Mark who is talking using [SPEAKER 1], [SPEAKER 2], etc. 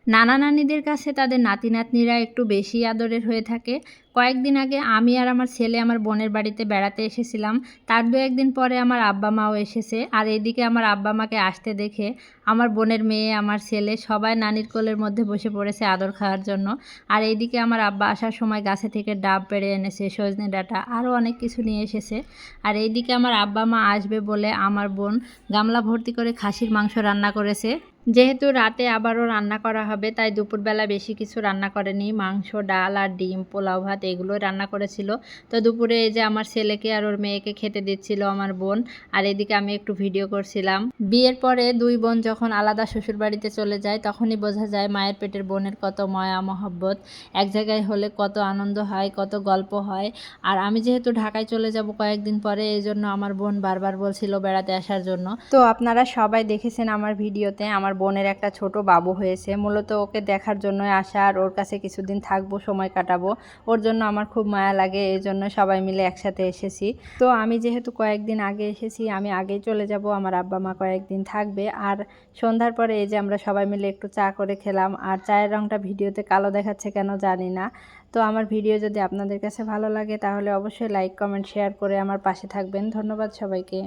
[SPEAKER 1] নানা নানিদের কাছে তাদের নাতি নাতনিরা একটু বেশি আদরের হয়ে থাকে। কয়েকদিন আগে আমি আর আমার ছেলে আমার বোনের বাড়িতে বেড়াতে এসেছিলাম। তার দু একদিন পরে আমার আব্বা মাও এসেছে। আর এইদিকে আমার আব্বা মাকে আসতে দেখে আমার বোনের মেয়ে, আমার ছেলে সবাই নানির কোলের মধ্যে বসে পড়েছে আদর খাওয়ার জন্য। আর এইদিকে আমার আব্বা আসার সময় গাছে থেকে ডাব পেড়ে এনেছে, সজনে ডাঁটা, আরও অনেক কিছু নিয়ে এসেছে। আর এইদিকে আমার আব্বা মা আসবে বলে আমার বোন গামলা ভর্তি করে খাসির মাংস রান্না করেছে। যেহেতু রাতে আবারও রান্না করা হবে তাই দুপুরবেলা বেশি কিছু রান্না করেনি, মাংস, ডাল আর ডিম, পোলাও ভাত এগুলোই রান্না করেছিল। তো দুপুরে এই যে আমার ছেলেকে আর ওর মেয়েকে খেতে দিচ্ছিল আমার বোন, আর এদিকে আমি একটু ভিডিও করছিলাম। বিয়ের পরে দুই বোন যখন আলাদা শ্বশুর বাড়িতে চলে যায় তখনই বোঝা যায় মায়ের পেটের বোনের কত মায়া মহব্বত। এক জায়গায় হলে কত আনন্দ হয়, কত গল্প হয়। আর আমি যেহেতু ঢাকায় চলে যাব কয়েকদিন পরে, এই জন্য আমার বোন বারবার বলছিল বেড়াতে আসার জন্য। তো আপনারা সবাই দেখেছেন আমার ভিডিওতে আমার বোনের একটা ছোট বাবু হয়েছে, মূলত ওকে দেখার জন্যই আসা, আর ওর কাছে কিছুদিন থাকবো, সময় কাটাবো। ওর জন্য আমার খুব মায়া লাগে, এই জন্য সবাই মিলে একসাথে এসেছি। তো আমি যেহেতু কয়েকদিন আগে এসেছি, আমি আগেই চলে যাব, আমার আব্বা মা কয়েকদিন থাকবে। আর সন্ধ্যার পরে এই যে আমরা সবাই মিলে একটু চা করে খেলাম। আর চায়ের রঙটা ভিডিওতে কালো দেখাচ্ছে কেন জানি না। তো আমার ভিডিও যদি আপনাদের কাছে ভালো লাগে তাহলে অবশ্যই লাইক, কমেন্ট, শেয়ার করে আমার পাশে থাকবেন। ধন্যবাদ সবাইকে।